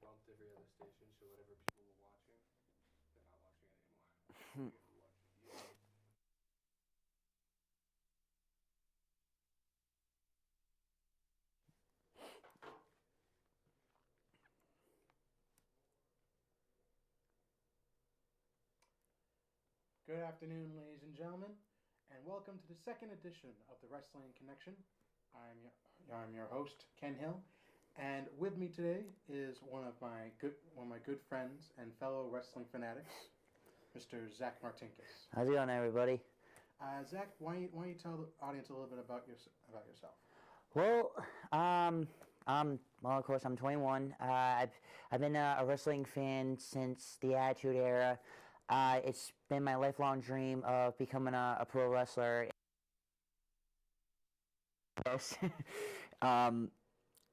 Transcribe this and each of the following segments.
bumped every other station, so whatever people were watching, they're not watching it anymore. Good afternoon, ladies and gentlemen, and welcome to the second edition of the Wrestling Connection. I'm your host, Ken Hill, and with me today is one of my good friends and fellow wrestling fanatics, Mr. Zack Martinkus. How's it going, everybody? Zack, why don't you tell the audience a little bit about yourself? Well, of course, I'm 21. I've been a wrestling fan since the Attitude Era. It's been my lifelong dream of becoming a pro wrestler.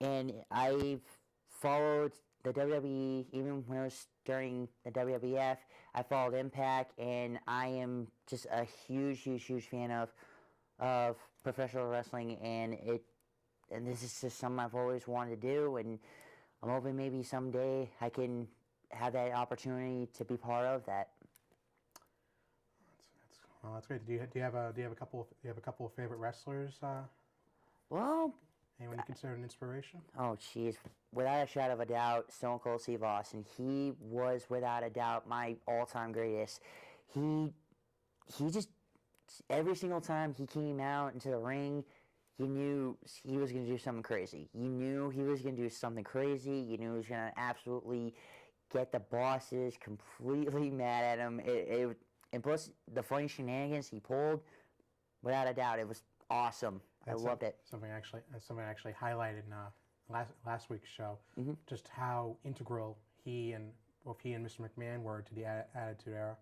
And I've followed the WWE even when I was during the WWF. I followed Impact, and I am just a huge fan of professional wrestling, and this is just something I've always wanted to do, and I'm hoping maybe someday I can have that opportunity to be part of that. That's great. Do you have a couple of favorite wrestlers? Well, anyone you consider an inspiration? Oh, jeez. Without a shadow of a doubt, Stone Cold Steve Austin. He was, without a doubt, my all-time greatest. He just, every single time he came out into the ring, you knew he was going to do something crazy. You knew he was going to do something crazy. You knew he was going to absolutely get the bosses completely mad at him. And plus, the funny shenanigans he pulled, without a doubt, it was awesome. I loved it. Something actually highlighted in last week's show, just how integral he and Mr. McMahon were to the Attitude Era.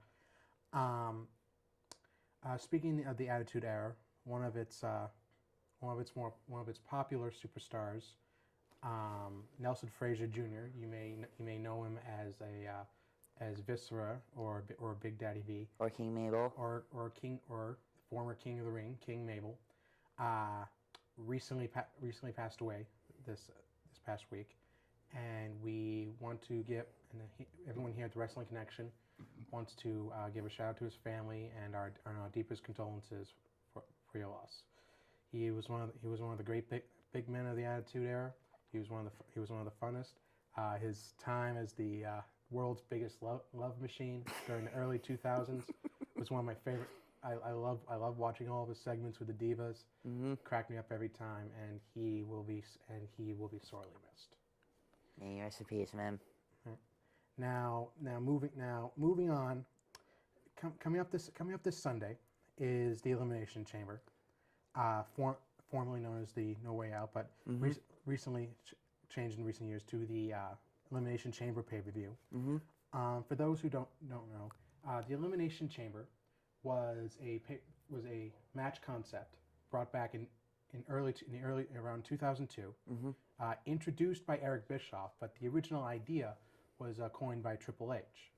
Speaking of the Attitude Era, one of its popular superstars, Nelson Frazier Jr. You may know him as Viscera or Big Daddy V or King Mabel or former King of the Ring, King Mabel. Recently passed away this past week, and we want to everyone here at the Wrestling Connection wants to give a shout out to his family and our deepest condolences for your loss. He was one of the great big men of the Attitude Era. He was one of the funnest. His time as the world's biggest love machine during the early 2000s was one of my favorite. I love watching all of his segments with the divas. Cracked me up every time, and he will be sorely missed. May rest in peace, man. Now moving on. Coming up this Sunday is the Elimination Chamber, formerly known as the No Way Out, but recently changed in recent years to the Elimination Chamber PPV. For those who don't know, the Elimination Chamber was a match concept brought back in around 2002, introduced by Eric Bischoff, but the original idea was coined by Triple H.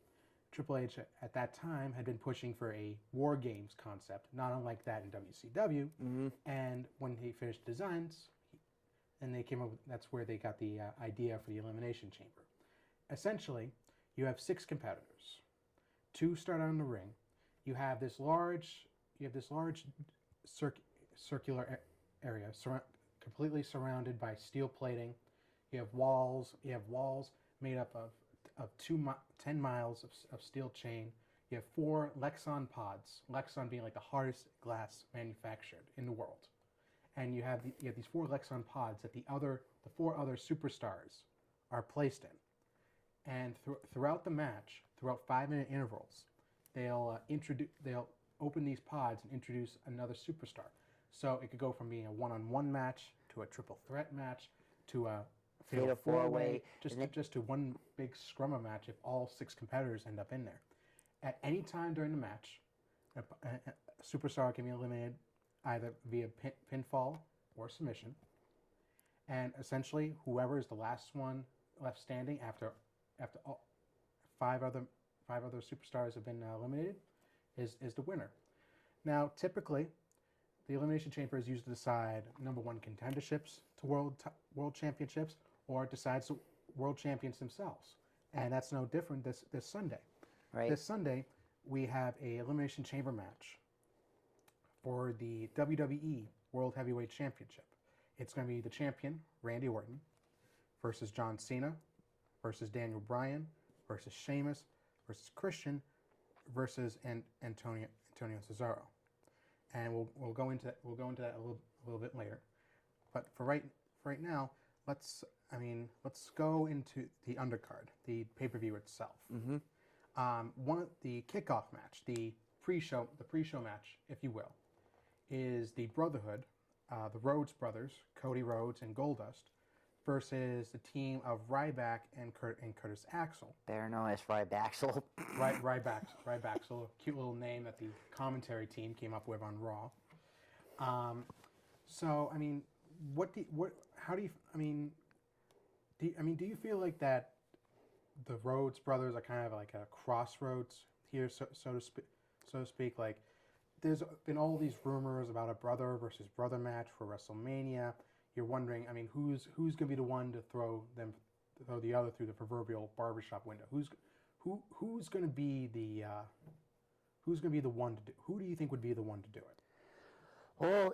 Triple H at that time had been pushing for a War Games concept, not unlike that in WCW, and when he finished designs, that's where they got the idea for the Elimination Chamber. Essentially, you have 6 competitors. 2 start out in the ring. You have this large circular area completely surrounded by steel plating. You have walls made up of 10 miles of steel chain. You have 4 Lexan pods. Lexan being like the hardest glass manufactured in the world. And you have these 4 Lexan pods that the 4 other superstars are placed in. And throughout the match, throughout 5-minute intervals, they'll open these pods and introduce another superstar. So it could go from being a one-on-one match to a triple threat match to a fatal 4-way, just to one big scrummer match if all 6 competitors end up in there. At any time during the match, a superstar can be eliminated either via pinfall or submission. And essentially, whoever is the last one left standing after all 5 other superstars have been eliminated is the winner. Now, typically, the Elimination Chamber is used to decide number 1 contenderships to world championships, or it decides world champions themselves, and that's no different this Sunday. Right. This Sunday, we have a Elimination Chamber match for the WWE World Heavyweight Championship. It's going to be the champion, Randy Orton, versus John Cena, versus Daniel Bryan, versus Sheamus, versus Christian, versus Antonio Cesaro. And we'll go into that a little bit later. But for right now, let's go into the undercard, the pay-per-view itself. Mm-hmm. The kickoff match, the pre-show match, if you will, is the Brotherhood, the Rhodes brothers, Cody Rhodes and Goldust, versus the team of Ryback and Curtis Axel. Better known as Rybaxel. Rybaxel, a cute little name that the commentary team came up with on Raw. So I mean, do you feel like that the Rhodes brothers are kind of like a crossroads here, so to speak? Like, there's been all these rumors about a brother versus brother match for WrestleMania. You're wondering, I mean, who's going to be the one to throw the other through the proverbial barbershop window? Who's going to be the one to do? Who do you think would be the one to do it? Well,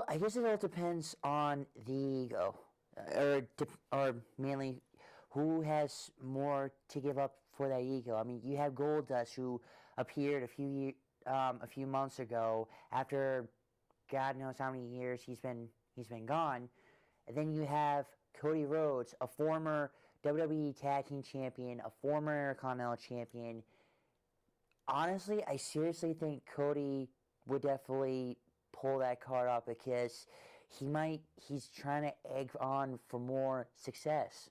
I guess it all depends on the ego, or mainly who has more to give up for that ego. I mean, you have Goldust, who appeared a few months ago after God knows how many years he's been gone. And then you have Cody Rhodes, a former WWE Tag Team Champion, a former Intercontinental Champion. Honestly, I seriously think Cody would definitely pull that card up because he's trying to egg on for more success.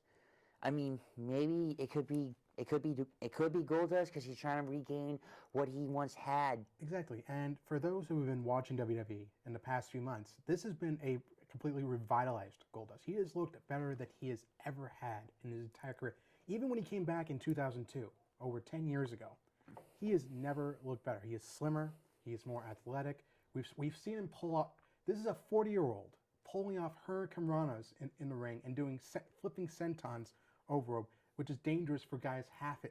I mean, maybe it could be Goldust because he's trying to regain what he once had. Exactly. And for those who have been watching WWE in the past few months, this has been a completely revitalized Goldust. He has looked better than he has ever had in his entire career. Even when he came back in 2002, over 10 years ago, he has never looked better. He is slimmer. He is more athletic. We've seen him pull up. This is a 40-year-old pulling off hurricane ranas in the ring and doing flipping sentons over, which is dangerous for guys half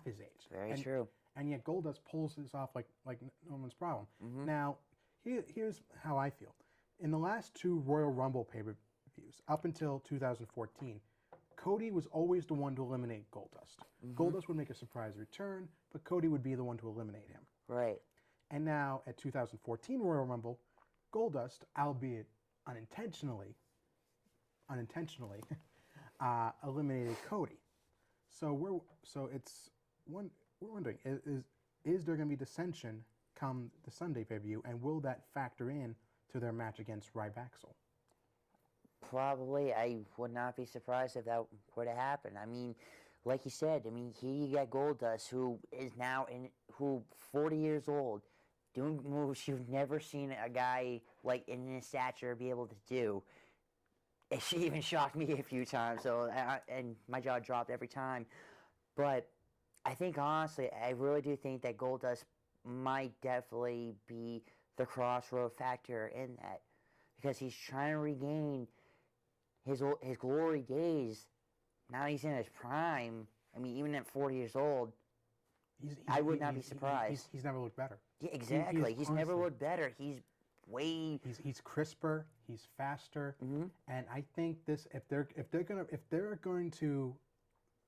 his age. Very true. And yet Goldust pulls this off like no one's problem. Mm-hmm. Now, here's how I feel. In the last two Royal Rumble pay-per-views, up until 2014, Cody was always the one to eliminate Goldust. Mm-hmm. Goldust would make a surprise return, but Cody would be the one to eliminate him. Right. And now at 2014 Royal Rumble, Goldust, albeit unintentionally, eliminated Cody. So we're wondering, is there going to be dissension come the Sunday pay-per-view, and will that factor in to their match against Rybaxel? Probably. I would not be surprised if that were to happen. I mean, like you said, here you got Goldust, who is now 40 years old, doing moves you've never seen a guy like in his stature be able to do. She even shocked me a few times, and my jaw dropped every time. But I think, honestly, I really do think that Goldust might definitely be the crossroad factor in that, because he's trying to regain his glory days. Now he's in his prime. I mean, even at 40 years old, I would not be surprised. He's never looked better. Yeah, exactly. He's never looked better. He's crisper. He's faster. Mm-hmm. And I think if they're going to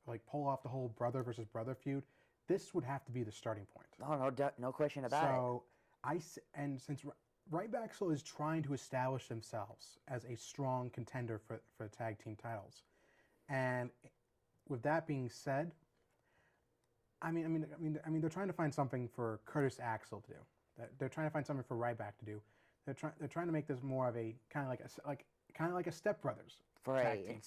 like pull off the whole brother versus brother feud, this would have to be the starting point. Oh, no question about it. Since Rybaxel is trying to establish themselves as a strong contender for tag team titles, and with that being said, I mean, they're trying to find something for Curtis Axel to do. They're trying to find something for Ryback to do. They're trying to make this more of a kind of like a Step Brothers tag team.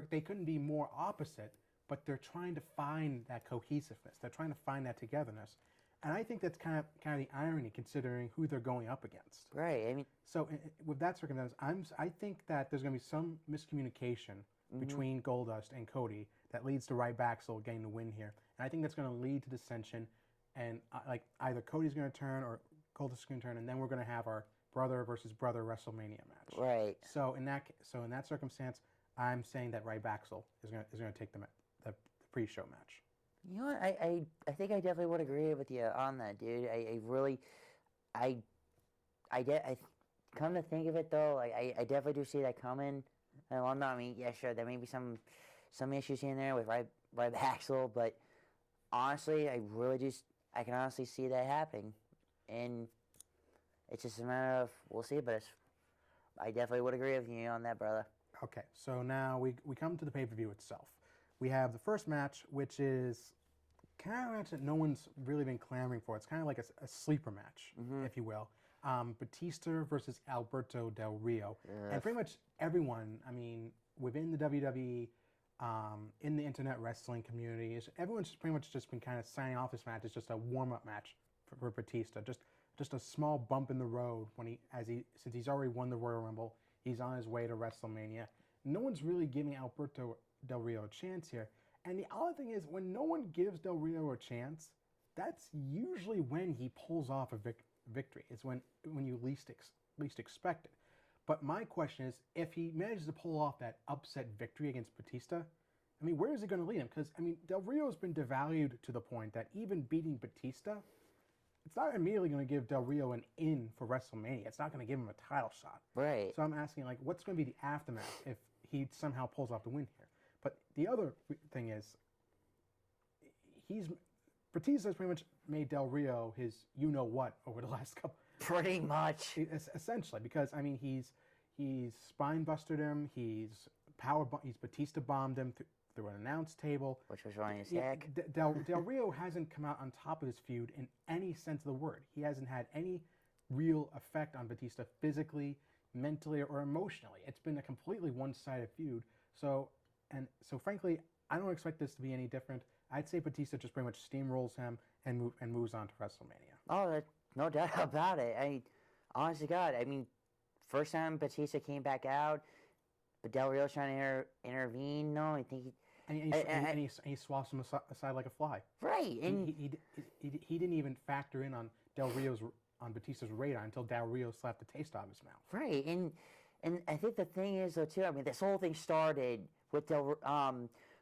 They couldn't be more opposite, but they're trying to find that cohesiveness. They're trying to find that togetherness, and I think that's kind of the irony, considering who they're going up against. Right. I mean, so with that circumstance, I think that there's going to be some miscommunication between Goldust and Cody that leads to Rybaxel getting the win here, and I think that's going to lead to dissension, and like either Cody's going to turn or Goldust is going to turn, and then we're going to have our brother versus brother WrestleMania match. Right. So in that circumstance, I'm saying that Rybaxel is gonna take the pre-show match. You know what? I think I definitely would agree with you on that, dude. I really, I, I come to think of it though, like I definitely do see that coming. And well, no, I mean, yeah, sure, there may be some issues in there with Rybaxel, but honestly, I can honestly see that happening, and it's just a matter of we'll see. But I definitely would agree with you on that, brother. Okay, so now we come to the pay-per-view itself. We have the first match, which is kind of a match that no one's really been clamoring for. It's kind of like a sleeper match, if you will. Batista versus Alberto Del Rio. And pretty much everyone, I mean, within the WWE, in the internet wrestling community, everyone's pretty much just been kind of signing off this match as just a warm-up match for Batista. Just a small bump in the road since he's already won the Royal Rumble. He's on his way to WrestleMania. No one's really giving Alberto Del Rio a chance here. And the other thing is, when no one gives Del Rio a chance, that's usually when he pulls off a victory. It's when you least expect it. But my question is, if he manages to pull off that upset victory against Batista, I mean, where is it going to lead him? Because, I mean, Del Rio's been devalued to the point that even beating Batista, it's not immediately going to give Del Rio an in for WrestleMania. It's not going to give him a title shot. Right. So I'm asking, like, what's going to be the aftermath if he somehow pulls off the win here? But the other thing is, Batista's pretty much made Del Rio his you-know-what over the last couple. Pretty much. Essentially, because, I mean, he's spine-busted him, he's Batista bombed him through an announce table. Which was wrong as heck. Del Rio hasn't come out on top of his feud in any sense of the word. He hasn't had any real effect on Batista physically, mentally, or emotionally. It's been a completely one-sided feud. So frankly, I don't expect this to be any different. I'd say Batista just pretty much steamrolls him and moves on to WrestleMania. Oh, no doubt about it. Honest to God, I mean, first time Batista came back out, but Del Rio's trying to intervene. No, I think he swaps him aside like a fly. Right, and he didn't even factor in on Batista's radar until Del Rio slapped the taste out of his mouth. Right, and I think the thing is though too. I mean, this whole thing started with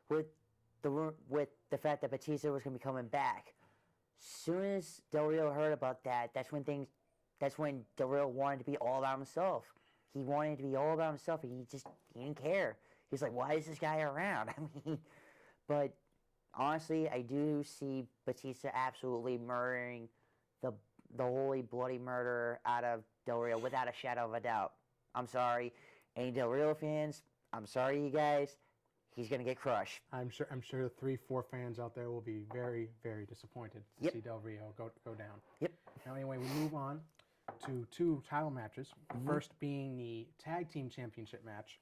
with the fact that Batista was going to be coming back. Soon as Del Rio heard about that, that's when Del Rio wanted to be all about himself. He wanted to be all about himself, and he didn't care. He's like, why is this guy around? I mean, but honestly, I do see Batista absolutely murdering the holy bloody murder out of Del Rio without a shadow of a doubt. I'm sorry, any Del Rio fans, I'm sorry, you guys. He's gonna get crushed. I'm sure 3-4 fans out there will be very, very disappointed to see Del Rio go down. Yep. Now anyway, we move on to two title matches. The first being the Tag Team Championship match.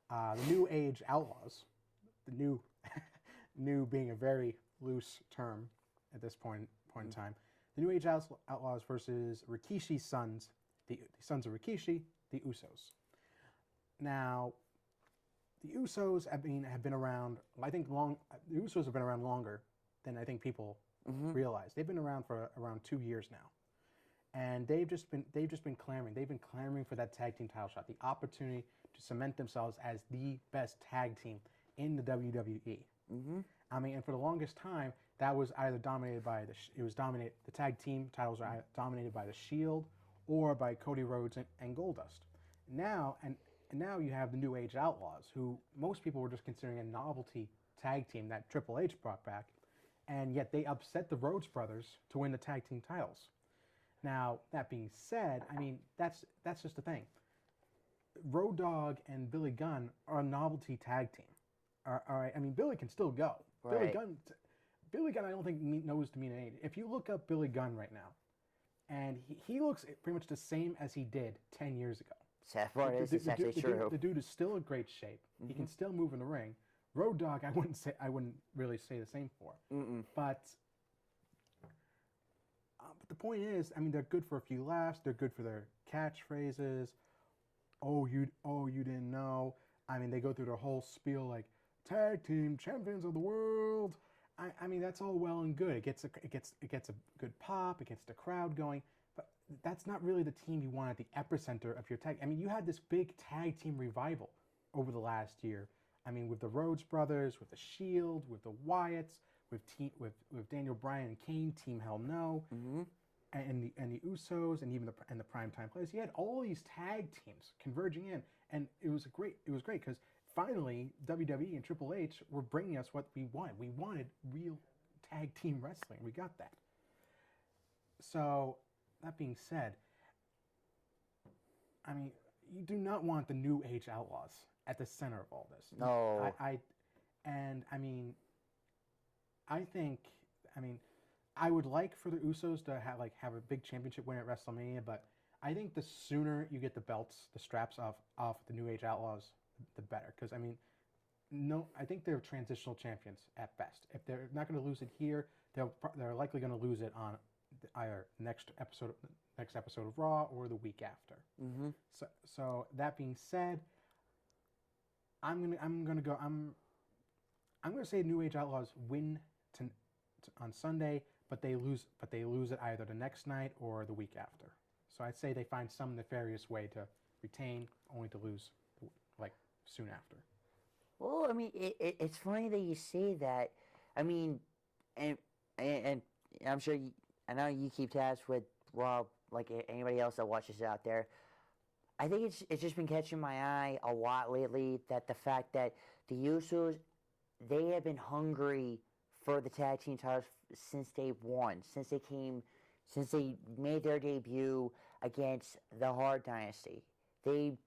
The New Age Outlaws. The new being a very loose term at this point in time. The New Age Outlaws versus Rikishi's sons, the sons of Rikishi, the Usos. Now, the Usos have been around. I think the Usos have been around longer than I think people realize. They've been around for around 2 years now, and they've just been clamoring. They've been clamoring for that tag team title shot, the opportunity to cement themselves as the best tag team in the WWE. I mean, and for the longest time, that was either dominated by the tag team titles are dominated by the Shield or by Cody Rhodes and Goldust. Now you have the New Age Outlaws, who most people were just considering a novelty tag team that Triple H brought back, and yet they upset the Rhodes brothers to win the tag team titles. Now, that being said, I mean, that's just the thing. Road Dogg and Billy Gunn are a novelty tag team. All right, I mean, Billy can still go. Right. Billy Gunn, I don't think knows to mean anything. If you look up Billy Gunn right now, and he looks pretty much the same as he did 10 years ago. Sad part is it's actually true. The dude is still in great shape. He can still move in the ring. Road Dogg, I wouldn't really say the same for. But the point is, I mean, they're good for a few laughs. They're good for their catchphrases. Oh, you didn't know. I mean, they go through their whole spiel like tag team champions of the world. I mean, that's all well and good. It gets a good pop. It gets the crowd going. But that's not really the team you want at the epicenter of your tag. I mean, you had this big tag team revival over the last year. I mean, with the Rhodes brothers, with the Shield, with the Wyatts, with Daniel Bryan and Kane, Team Hell No, and the Usos, and even the Primetime Players. You had all these tag teams converging in, and it was great because finally WWE and Triple H were bringing us what we wanted. We wanted real tag team wrestling. We got that. So that being said, I mean, you do not want the New Age Outlaws at the center of all this. No. I mean, I would like for the Usos to have a big championship win at WrestleMania, but I think the sooner you get the belts, the straps off the New Age Outlaws, the better. Because I mean, no, I think they're transitional champions at best. If they're not going to lose it here, they're likely going to lose it on either next episode of Raw or the week after. So that being said, I'm gonna say New Age Outlaws win on Sunday, but they lose it either the next night or the week after. So I'd say they find some nefarious way to retain, only to lose like soon after. Well, I mean, it's funny that you say that. I mean, and I'm sure I know you keep tabs with Raw like anybody else that watches out there. I think it's just been catching my eye a lot lately that the fact that the Usos, they have been hungry for the tag team titles since day one, since they made their debut against the Hard Dynasty. And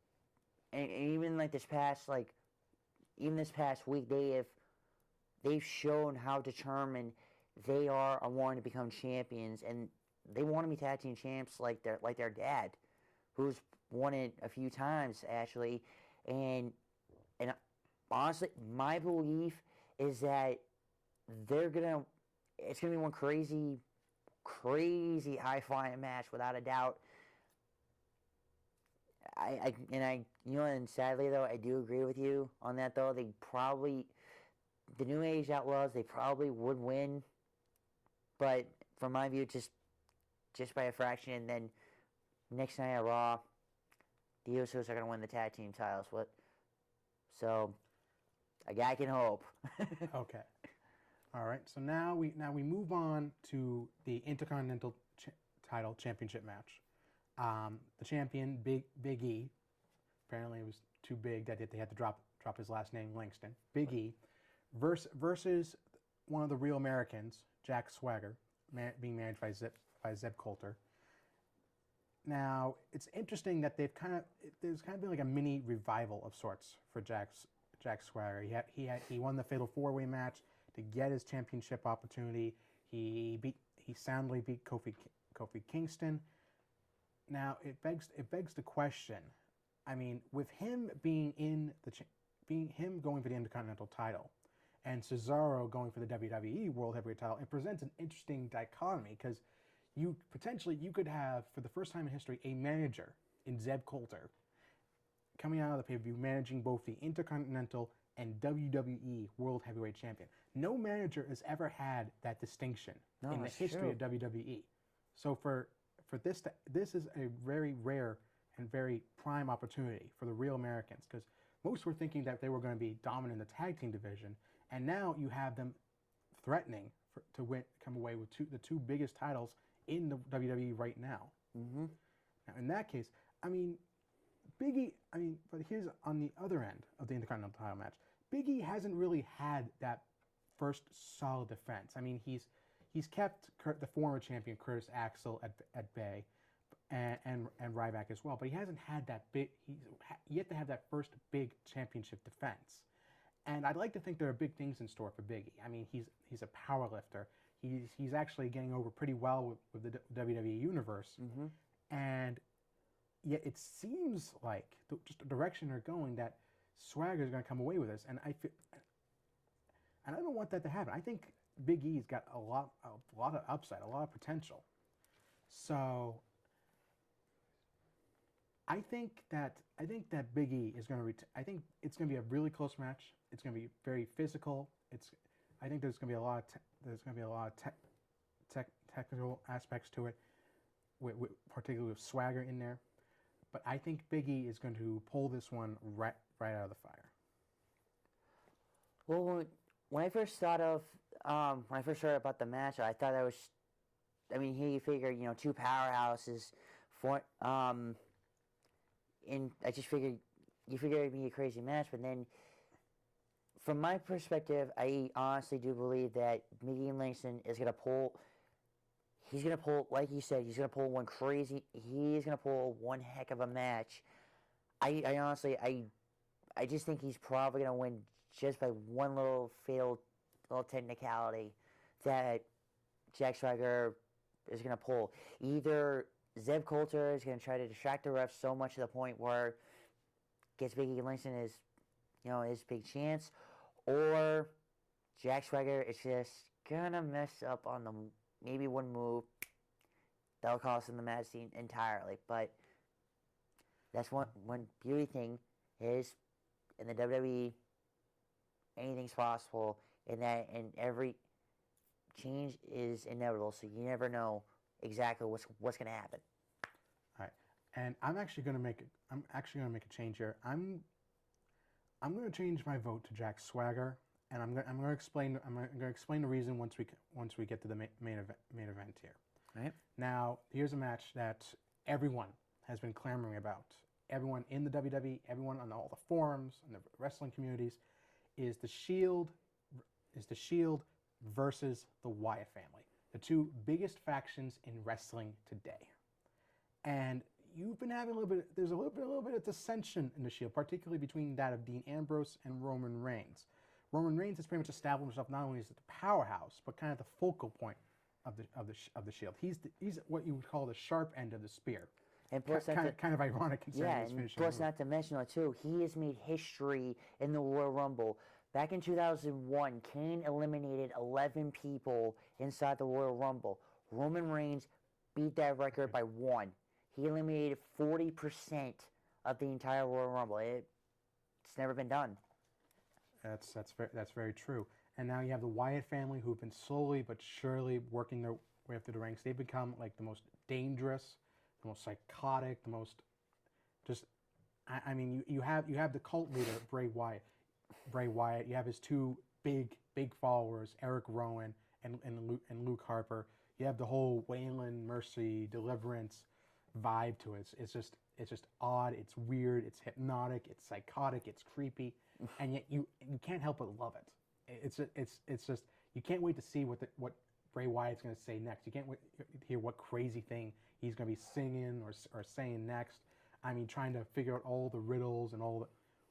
even like this past week, they've shown how determined they are on wanting to become champions, and they want to be tag team champs like their dad, who's won it a few times actually, and honestly, my belief is that it's gonna be one crazy high flying match without a doubt. And sadly though, I do agree with you on that though. The New Age Outlaws, they probably would win, but from my view, just by a fraction. And then next night at Raw, the Usos are going to win the tag team titles. So a guy can hope. Okay. All right. So now we move on to the Intercontinental Title Championship match. The champion, Big E. Apparently, it was too big that they had to drop his last name, Langston. Big E versus one of the Real Americans, Jack Swagger, being managed by Zeb Coulter. Now, it's interesting that there's kind of been like a mini revival of sorts for Jack Swagger. He won the Fatal 4-Way match to get his championship opportunity. He soundly beat Kofi Kingston. Now, it begs the question. I mean, with him being going for the Intercontinental title, and Cesaro going for the WWE World Heavyweight title, it presents an interesting dichotomy because you could have, for the first time in history, a manager in Zeb Coulter coming out of the pay-per-view managing both the Intercontinental and WWE World Heavyweight Champion. No manager has ever had that distinction in the history of WWE. So for this is a very rare and very prime opportunity for the Real Americans, because most were thinking that they were going to be dominant in the tag team division, and now you have them threatening to come away with the two biggest titles in the WWE right now. Now, in that case, I mean, Big E. I mean, but here's on the other end of the Intercontinental title match. Big E hasn't really had that first solid defense. I mean, he's kept the former champion Curtis Axel at bay, and Ryback as well. But he hasn't had that big. He's yet to have that first big championship defense. And I'd like to think there are big things in store for Big E. I mean, he's a power lifter. He's actually getting over pretty well with the WWE universe, and yet it seems like just the direction they're going that Swagger is going to come away with this, and I don't want that to happen. I think Big E's got a lot of upside, a lot of potential. So I think that Big E is going to. I think it's going to be a really close match. It's going to be very physical. I think there's going to be a lot of technical aspects to it, particularly with Swagger in there. But I think Big E is going to pull this one right out of the fire. Well, when I first thought of when I first heard about the match, I thought that was. I mean, here you figure, two powerhouses, for and I just figured you figure it'd be a crazy match, but then from my perspective, I honestly do believe that Mickey Langston is gonna pull. He's gonna pull, like you said, he's gonna pull one crazy. He's gonna pull one heck of a match. I honestly, I just think he's probably gonna win just by one little fatal, little technicality that Jack Swagger is gonna pull. Either Zeb Coulter is gonna try to distract the refs so much to the point where gets Mickey Langston his big chance, or Jack Swagger is just gonna mess up on the maybe one move that'll cost him the match entirely. But that's one beauty thing is in the WWE, anything's possible, and every change is inevitable. So you never know exactly what's going to happen. All right, and I'm actually going to make a change here. I'm going to change my vote to Jack Swagger, and I'm going to explain the reason once we get to the main event here. All right. Now, here's a match that everyone has been clamoring about. Everyone in the WWE, everyone on all the forums and the wrestling communities, is the Shield versus the Wyatt family, the two biggest factions in wrestling today. And you've been having there's a little bit of dissension in the Shield, particularly between that of Dean Ambrose and Roman Reigns. Roman Reigns has pretty much established himself not only as the powerhouse, but kind of the focal point of the Shield. He's what you would call the sharp end of the spear. And plus, kind of ironic considering his finishing plus move. not to mention it too, he has made history in the Royal Rumble. Back in 2001, Kane eliminated 11 people inside the Royal Rumble. Roman Reigns beat that record by 1. He eliminated 40% of the entire Royal Rumble. It's never been done. That's very true. And now you have the Wyatt family, who've been slowly but surely working their way up through the ranks. They've become like the most dangerous, the most psychotic, the most just. I mean, you have the cult leader Bray Wyatt. You have his two big followers, Eric Rowan and Luke Harper. You have the whole Waylon Mercy Deliverance vibe to it. It's just odd. It's weird. It's hypnotic. It's psychotic. It's creepy, and yet you can't help but love it. It's just you can't wait to see what Bray Wyatt's going to say next. You can't wait to hear what crazy thing he's going to be singing or saying next. I mean, trying to figure out all the riddles and all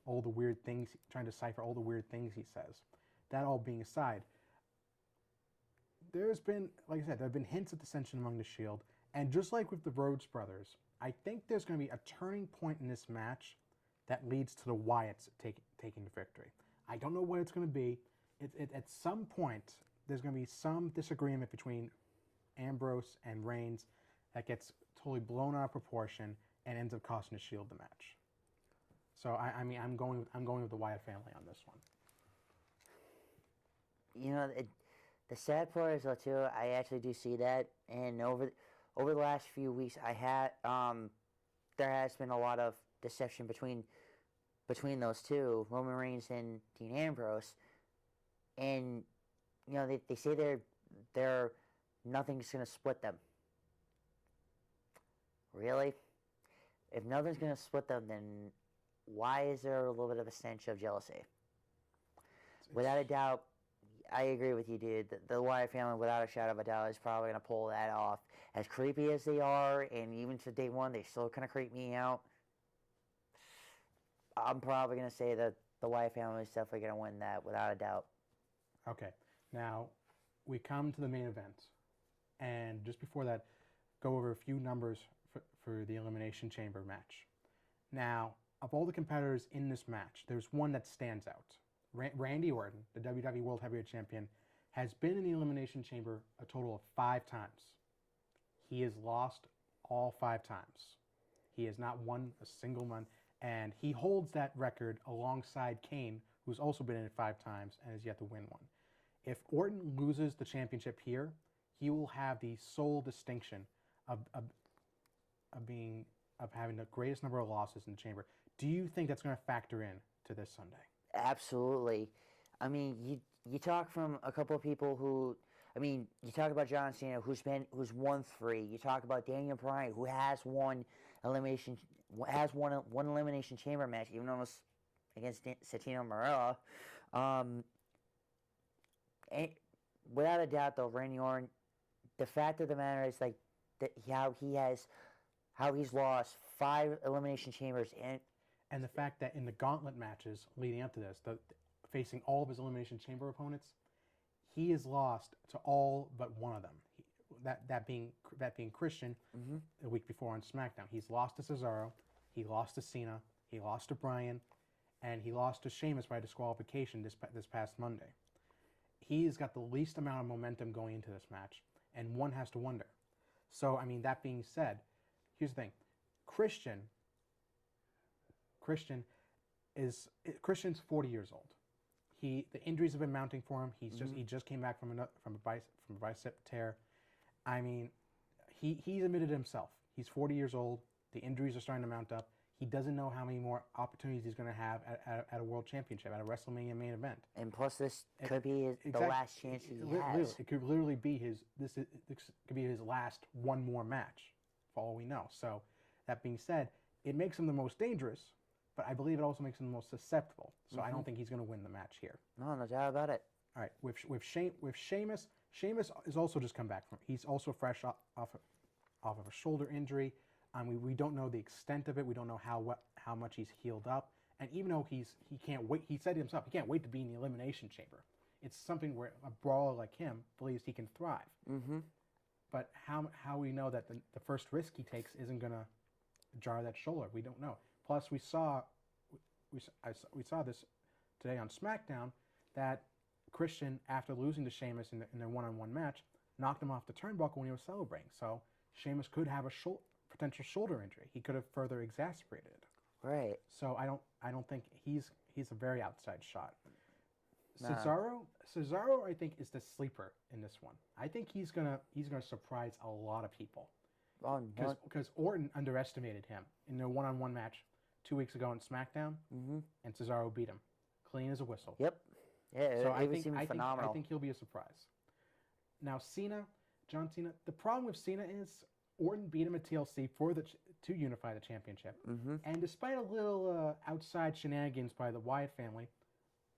the weird things, trying to decipher all the weird things he says. That all being aside, there's been, like I said, there have been hints of dissension among the Shield, and just like with the Rhodes brothers, I think there's going to be a turning point in this match that leads to the Wyatts taking the victory. I don't know what it's going to be. At some point, there's going to be some disagreement between Ambrose and Reigns that gets totally blown out of proportion and ends up costing the Shield the match. So I mean, I'm going with the Wyatt family on this one. You know, the sad part is though too, I actually do see that, and over the last few weeks, there has been a lot of deception between those two, Roman Reigns and Dean Ambrose, and you know they say they're nothing's gonna split them. Really? If nothing's gonna split them, then why is there a little bit of a stench of jealousy? Without a doubt, I agree with you, dude. The Wyatt family, without a shadow of a doubt, is probably going to pull that off. As creepy as they are, and even to day one, they still kind of creep me out. I'm probably going to say that the Wyatt family is definitely going to win that, without a doubt. Okay. Now, we come to the main event. And just before that, go over a few numbers for the Elimination Chamber match. Now, of all the competitors in this match, there's one that stands out. Randy Orton, the WWE World Heavyweight Champion, has been in the Elimination Chamber a total of 5 times. He has lost all 5 times. He has not won a single one, and he holds that record alongside Kane, who's also been in it 5 times and has yet to win one. If Orton loses the championship here, he will have the sole distinction of having the greatest number of losses in the chamber. Do you think that's going to factor in to this Sunday? Absolutely. I mean, you talk from a couple of people who, I mean, you talk about John Cena, who's won 3. You talk about Daniel Bryan, who has won one elimination chamber match, even though it was against Santino Marella. And without a doubt, though, Randy Orton, the fact of the matter is like that how he's lost 5 elimination chambers And the fact that in the gauntlet matches leading up to this, facing all of his elimination chamber opponents, he has lost to all but one of them. That being Christian, the week before on SmackDown, he's lost to Cesaro, he lost to Cena, he lost to Bryan, and he lost to Sheamus by disqualification this past Monday. He's got the least amount of momentum going into this match, and one has to wonder. So, I mean, that being said, here's the thing: Christian's 40 years old. The injuries have been mounting for him. He just came back from a bicep tear. I mean, he's admitted himself. He's 40 years old. The injuries are starting to mount up. He doesn't know how many more opportunities he's going to have at a world championship, at a WrestleMania main event. And plus, this could be the last chance he has. It could literally be this could be his last one more match, for all we know. So, that being said, it makes him the most dangerous, but I believe it also makes him the most susceptible. So I don't think he's going to win the match here. No doubt about it. All right, with Sheamus is also just come back from. He's also fresh off of a shoulder injury. We don't know the extent of it. We don't know how much he's healed up. And even though he can't wait, he said himself, he can't wait to be in the Elimination Chamber. It's something where a brawler like him believes he can thrive. But how we know that the first risk he takes isn't going to jar that shoulder? We don't know. Plus, we saw this today on SmackDown that Christian, after losing to Sheamus in their one-on-one match, knocked him off the turnbuckle when he was celebrating. So Sheamus could have a potential shoulder injury. He could have further exacerbated it. Right. So I don't think he's a very outside shot. Nah. Cesaro, I think, is the sleeper in this one. I think he's gonna surprise a lot of people. Because Orton underestimated him in their one-on-one match 2 weeks ago on SmackDown, and Cesaro beat him clean as a whistle. Yep. Yeah. So it seemed phenomenal. I think he'll be a surprise. Now John Cena. The problem with Cena is Orton beat him at TLC to unify the championship, and despite a little outside shenanigans by the Wyatt family,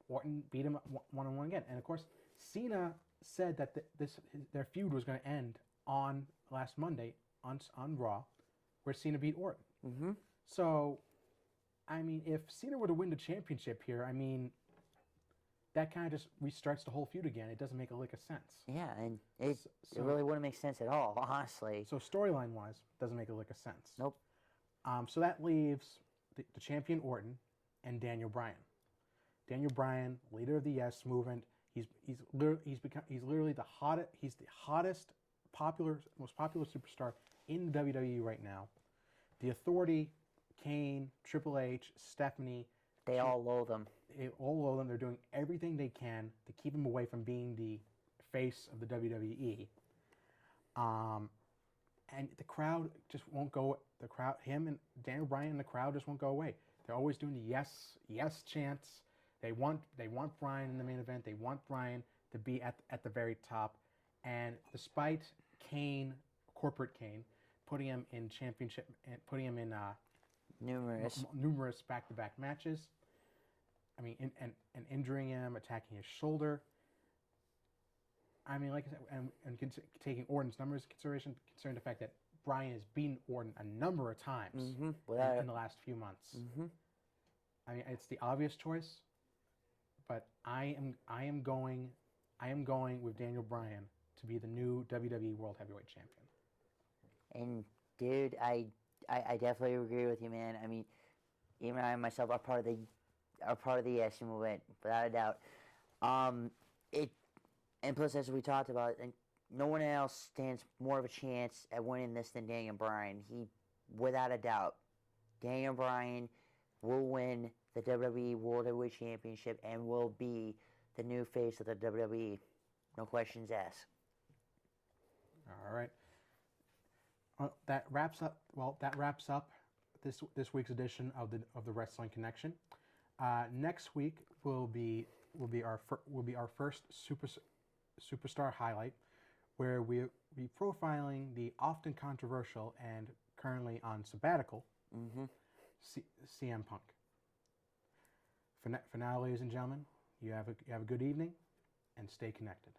Orton beat him one-on-one again. And of course, Cena said that their feud was going to end on last Monday on Raw, where Cena beat Orton. So, I mean, if Cena were to win the championship here, I mean, that kind of just restarts the whole feud again. It doesn't make a lick of sense. Yeah, and it really wouldn't make sense at all, honestly. So storyline-wise, it doesn't make a lick of sense. Nope. So that leaves the champion Orton and Daniel Bryan. Daniel Bryan, leader of the Yes Movement. He's literally the hottest, most popular superstar in WWE right now. The Authority, Kane, Triple H, Stephanie. They all loathe him. They all loathe him. They're doing everything they can to keep him away from being the face of the WWE. And the crowd just won't go. The crowd, him and Daniel Bryan and the crowd just won't go away. They're always doing the yes chants. They want Bryan in the main event. They want Bryan to be at the very top. And despite Kane, corporate Kane, putting him in championship and putting him in numerous back-to-back matches. I mean, and injuring him, attacking his shoulder. I mean, like I said, and taking Orton's numbers into consideration, considering the fact that Bryan has beaten Orton a number of times in the last few months. I mean, it's the obvious choice, but I am going with Daniel Bryan to be the new WWE World Heavyweight Champion. And dude, I definitely agree with you, man. I mean, even I myself are part of the Yes movement, without a doubt. And plus, as we talked about, and no one else stands more of a chance at winning this than Daniel Bryan. Without a doubt, Daniel Bryan will win the WWE World Heavyweight Championship and will be the new face of the WWE. No questions asked. All right. That wraps up. Well, that wraps up this week's edition of the Wrestling Connection. Next week will be will be our first superstar highlight, where we be profiling the often controversial and currently on sabbatical CM Punk. For now, ladies and gentlemen, you have a good evening, and stay connected.